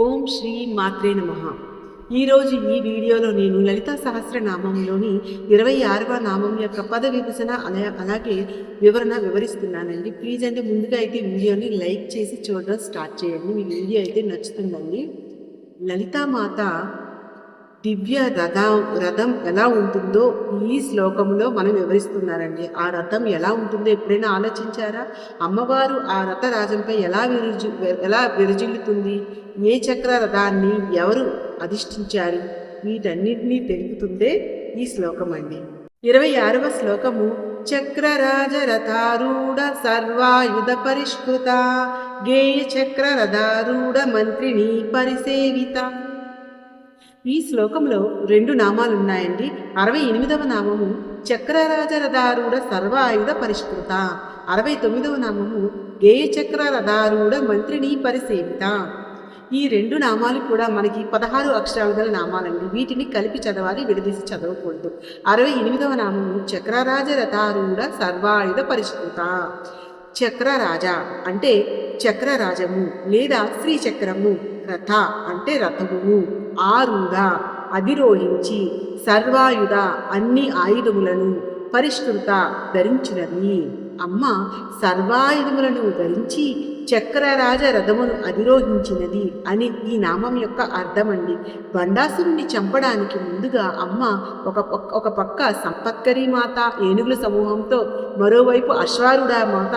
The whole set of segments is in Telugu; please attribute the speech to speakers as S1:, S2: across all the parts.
S1: ఓం శ్రీ మాత్రే నమః. ఈరోజు ఈ వీడియోలో నేను లలితా సహస్రనామంలోని 26వ నామం యొక్క పద విభజన అలాగే వివరణ వివరిస్తున్నానండి. ప్లీజ్ అండి, ముందుగా అయితే వీడియోని లైక్ చేసి చూడడం స్టార్ట్ చేయండి. మీకు వీడియో అయితే నచ్చుతుందండి. లలితామాత దివ్య రథం ఎలా ఉంటుందో ఈ శ్లోకంలో మనం వివరిస్తున్నారండి. ఆ రథం ఎలా ఉంటుందో ఎప్పుడైనా ఆలోచించారా? అమ్మవారు ఆ రథరాజంపై ఎలా విరజిల్లుతుంది? ఏ చక్ర రథాన్ని ఎవరు అధిష్ఠించారు? వీటన్నిటినీ తెలుపుతుందే ఈ శ్లోకం అండి. 26వ శ్లోకము చక్రరాజ రథారూఢ సర్వాయుధ పరిష్కృత గేయ చక్ర రథారూఢ మంత్రిని పరిసేవిత. ఈ శ్లోకంలో 2 నామాలు ఉన్నాయండి. 68వ నామము చక్రరాజరథారూఢ సర్వాయుధ పరిష్కృత, 69వ నామము గేయ చక్ర రథారూఢ మంత్రిని పరిసేవిత. ఈ 2 నామాలు కూడా మనకి 16 అక్షరాలు గల నామాలండి. వీటిని కలిపి చదవాలి, విడదీసి చదవకూడదు. 68వ నామము చక్రరాజరథారూఢ సర్వాయుధ పరిష్కృత. చక్రరాజ అంటే చక్రరాజము లేదా శ్రీచక్రము, రథ అంటే రథమును, ఆరూఢ అధిరోహించి, సర్వాయుధ అన్ని ఆయుధములను, పరిష్కృత ధరించినది. అమ్మ సర్వాయుధములను ధరించి చక్రరాజ రథమును అధిరోహించినది అని ఈ నామం యొక్క అర్థమండి. బండాసురుణ్ణి చంపడానికి ముందుగా అమ్మ ఒక పక్క సంపత్కరీ మాత ఏనుగుల సమూహంతో, మరోవైపు అశ్వారూఢ మాత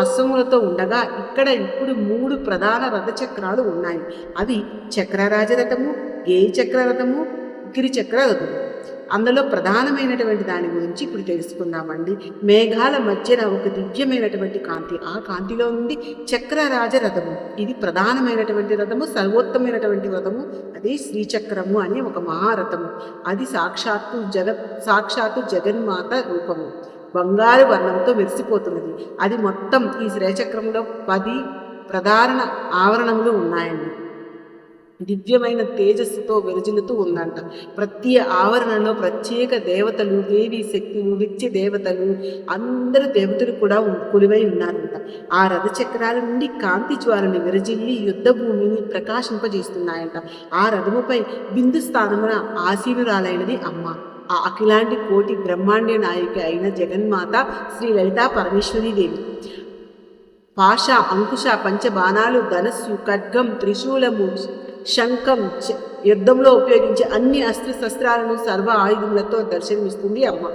S1: అశ్వములతో ఉండగా ఇక్కడ ఇప్పుడు 3 ప్రధాన రథచక్రాలు ఉన్నాయి. అవి చక్రరాజరథము, గేయ చక్రరథము, గిరిచక్ర రథము. అందులో ప్రధానమైనటువంటి దాని గురించి ఇప్పుడు తెలుసుకుందామండి. మేఘాల మధ్యన ఒక దివ్యమైనటువంటి కాంతి, ఆ కాంతిలో నుండి చక్రరాజ రథము, ఇది ప్రధానమైనటువంటి రథము, సర్వోత్తమైనటువంటి రథము. అదే శ్రీచక్రము అనే ఒక మహారథము. అది సాక్షాత్తు జగన్మాత రూపము, బంగారు వర్ణంతో మెరిసిపోతున్నది. అది మొత్తం ఈ శ్రీచక్రంలో 10 ప్రధాన ఆవరణములు ఉన్నాయండి. దివ్యమైన తేజస్సుతో విరజిల్లుతూ ఉందంట. ప్రతి ఆవరణలో ప్రత్యేక దేవతలు, దేవీ శక్తులు, నిత్య దేవతలు, అందరు దేవతలు కూడా కొలువై ఉన్నారంట. ఆ రథచక్రాల నుండి కాంతి జ్వాలని విరజిల్లి యుద్ధ భూమిని ప్రకాశింపజేస్తున్నాయంట. ఆ రథముపై బిందు స్థానమున ఆసీనురాలైనది అమ్మ. ఆ అఖిలాంటి కోటి బ్రహ్మాండ నాయకి అయిన జగన్మాత శ్రీ లలితా పరమేశ్వరీదేవి. పాశ, అంకుశ, పంచబాణాలు, ధనస్సు, ఖడ్గం, త్రిశూలము, శంఖం, యుద్ధంలో ఉపయోగించే అన్ని అస్త్రశస్త్రాలను, సర్వ ఆయుధములతో దర్శనమిస్తుంది అమ్మ.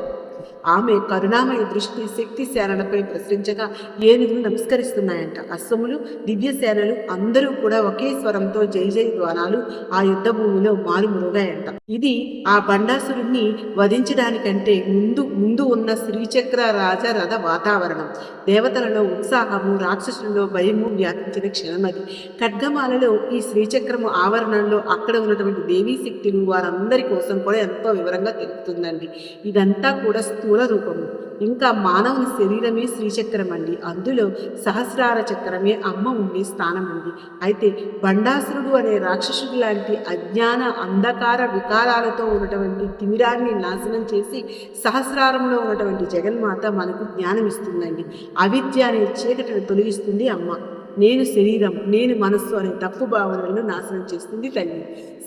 S1: ఆమె కరుణామయ దృష్టి శక్తి సేనలపై ప్రసరించగా ఏనుగులు నమస్కరిస్తున్నాయంట. అశ్వములు, దివ్య సేనలు అందరూ కూడా ఒకే స్వరంతో జై జై ద్వానాలు ఆ యుద్ధ భూమిలో మారుమురుగాయంట. ఇది ఆ బండాసురుణ్ణి వధించడానికంటే ముందు ఉన్న శ్రీచక్ర రాజ రథ వాతావరణం. దేవతలలో ఉత్సాహము, రాక్షసులలో భయము వ్యాపించిన క్షణమది. ఖడ్గమాలలో ఈ శ్రీచక్రము ఆవరణంలో అక్కడ ఉన్నటువంటి దేవీ శక్తులు వారందరి కోసం కూడా ఎంతో వివరంగా తెలుపుతుందండి. ఇదంతా కూడా స్థూల రూపము. ఇంకా మానవుని శరీరమే శ్రీచక్రం అండి. అందులో సహస్రార చక్రమే అమ్మ ఉండే స్థానం అండి. అయితే బండాసురుడు అనే రాక్షసుడు లాంటి అజ్ఞాన అంధకార వికారాలతో ఉన్నటువంటి తిమిరాన్ని నాశనం చేసి సహస్రారంలో ఉన్నటువంటి జగన్మాత మనకు జ్ఞానం ఇస్తుందండి. అవిద్య అనే చీకటిని తొలగిస్తుంది అమ్మ. నేను శరీరం, నేను మనస్సు అనే తప్పు భావనలను నాశనం చేస్తుంది తల్లి.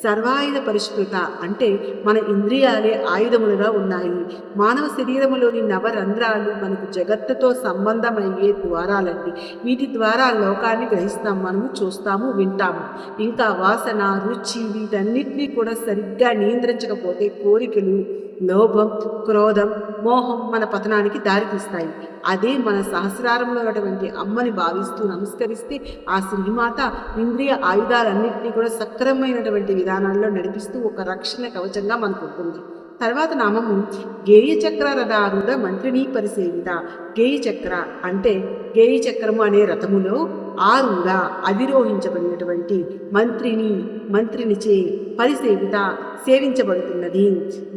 S1: సర్వాయుధ పరిష్కృత అంటే మన ఇంద్రియాలే ఆయుధములుగా ఉన్నాయి. మానవ శరీరములోని నవరంధ్రాలు మనకు జగత్తుతో సంబంధమయ్యే ద్వారాలండి. వీటి ద్వారా లోకాన్ని గ్రహిస్తాం, మనము చూస్తాము, వింటాము. ఇంకా వాసన, రుచి వీటన్నిటినీ కూడా సరిగ్గా నియంత్రించకపోతే కోరికలు, లోభం, క్రోధం, మోహం మన పతనానికి దారితీస్తాయి. అదే మన సహస్రారంలో ఉన్నటువంటి అమ్మని భావిస్తూ నమస్కరిస్తే ఆ శ్రీమాత ఇంద్రియ ఆయుధాలన్నింటినీ కూడా సక్రమైనటువంటి విధానాల్లో నడిపిస్తూ ఒక రక్షణ కవచంగా మనకు ఉంటుంది. తర్వాత నామము గేయ చక్ర రథారూఢ మంత్రిని పరిసేవిత. గేయ చక్ర అంటే గేయ చక్రము అనే రథములో ఆరూఢ అధిరోహించబడినటువంటి మంత్రినిచే పరిసేవిత సేవించబడుతున్నది.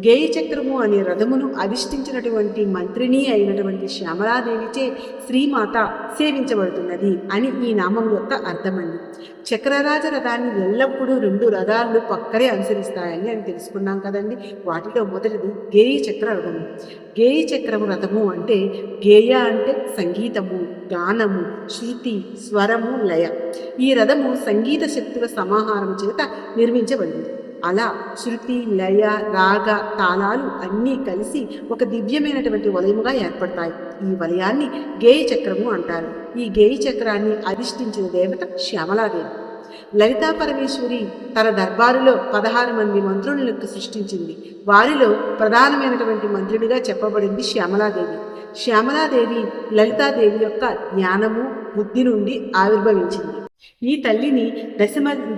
S1: గేయ చక్రము అనే రథమును అధిష్ఠించినటువంటి మంత్రిని అయినటువంటి శ్యామలాదేవిచే శ్రీమాత సేవించబడుతున్నది అని ఈ నామం యొక్క అర్థమండి. చక్రరాజ రథాన్ని ఎల్లప్పుడూ 2 రథాలు పక్కనే అనుసరిస్తాయని అని తెలుసుకున్నాం కదండి. వాటిలో మొదటిది గేయ చక్ర రథము. గేయ చక్రము రథము అంటే గేయ అంటే సంగీతము, గానము, శృతి, స్వరము, లయ. ఈ రథము సంగీత శక్తుల సమాహారం చేత నిర్మించబడింది. అలా శృతి, లయ, రాగ, తాళాలు అన్నీ కలిసి ఒక దివ్యమైనటువంటి వలయముగా ఏర్పడతాయి. ఈ వలయాన్ని గేయ చక్రము అంటారు. ఈ గేయ చక్రాన్ని అధిష్ఠించిన దేవత శ్యామలాదేవి. లలితా పరమేశ్వరి తన దర్బారులో 16 మంది మంత్రులను సృష్టించింది. వారిలో ప్రధానమైనటువంటి మంత్రుడిగా చెప్పబడింది శ్యామలాదేవి. శ్యామలాదేవి లలితాదేవి యొక్క జ్ఞానము, బుద్ధి నుండి ఆవిర్భవించింది. ఈ తల్లిని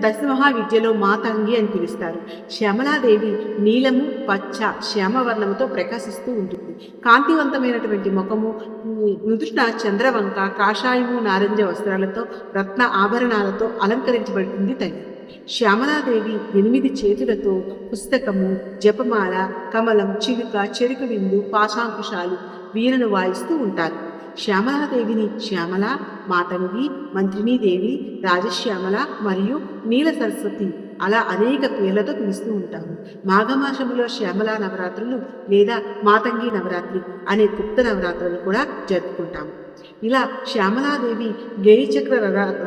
S1: దశమహావిద్యలో మాతంగి అని పిలుస్తారు. శ్యామలాదేవి నీలము, పచ్చ, శ్యామవర్ణముతో ప్రకాశిస్తూ ఉంటుంది. కాంతివంతమైనటువంటి ముఖము, నుదుట చంద్రవంక, కాషాయము, నారింజ వస్త్రాలతో, రత్న ఆభరణాలతో అలంకరించబడుతుంది తల్లి. శ్యామలాదేవి 8 చేతులతో పుస్తకము, జపమాల, కమలం, చిలుక, చెరుకు విందు, పాశాంకుశాలు, వీణను వాయిస్తూ ఉంటారు. శ్యామలాదేవిని శ్యామల, మాతంగి, మంత్రినీదేవి, రాజశ్యామల మరియు నీల సరస్వతి అలా అనేక పేర్లతో పిలుస్తూ ఉంటాము. మాఘమాసములో శ్యామల నవరాత్రులు లేదా మాతంగి నవరాత్రి అనే గుప్త నవరాత్రులు కూడా జరుపుకుంటాము. ఇలా శ్యామలాదేవి గేయచక్ర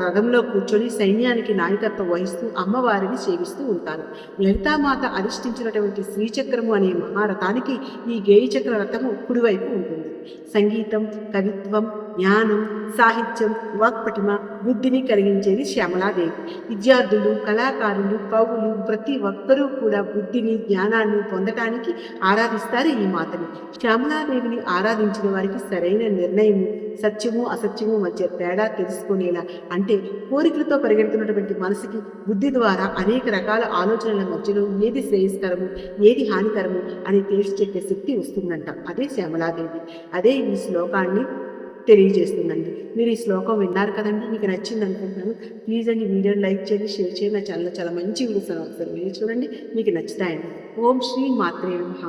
S1: రథంలో కూర్చొని సైన్యానికి నాయకత్వం వహిస్తూ అమ్మవారిని సేవిస్తూ ఉంటారు. లలితామాత అధిష్ఠించినటువంటి శ్రీచక్రము అనే మహారథానికి ఈ గేయచక్ర రథము కుడివైపు ఉంటుంది. సంగీతం, కవిత్వం, జ్ఞానం, సాహిత్యం, వాక్పటిమ, బుద్ధిని కలిగించేది శ్యామలాదేవి. విద్యార్థులు, కళాకారులు, కవులు ప్రతి ఒక్కరూ కూడా బుద్ధిని, జ్ఞానాన్ని పొందటానికి ఆరాధిస్తారు ఈ మాతని. శ్యామలాదేవిని ఆరాధించిన వారికి సరైన నిర్ణయము, సత్యము అసత్యము మధ్య తేడా తెలుసుకునేలా, అంటే కోరికలతో పరిగెడుతున్నటువంటి మనసుకి బుద్ధి ద్వారా అనేక రకాల ఆలోచనల మధ్యలో ఏది శ్రేయస్కరము, ఏది హానికరము అని తెలిసి చెప్పే శక్తి వస్తుందంట. అదే శ్యామలాదేవి. అదే ఈ శ్లోకాన్ని తెలియజేస్తుందండి. మీరు ఈ శ్లోకం విన్నారు కదండి, మీకు నచ్చింది అనుకుంటున్నాను. ప్లీజ్ అండి వీడియోని లైక్ చేయండి, షేర్ చేయండి. నా ఛానల్లో చాలా మంచి వీడియోస్ చూడండి, మీకు నచ్చుతాయండి. ఓం శ్రీ మాత్రే నమః.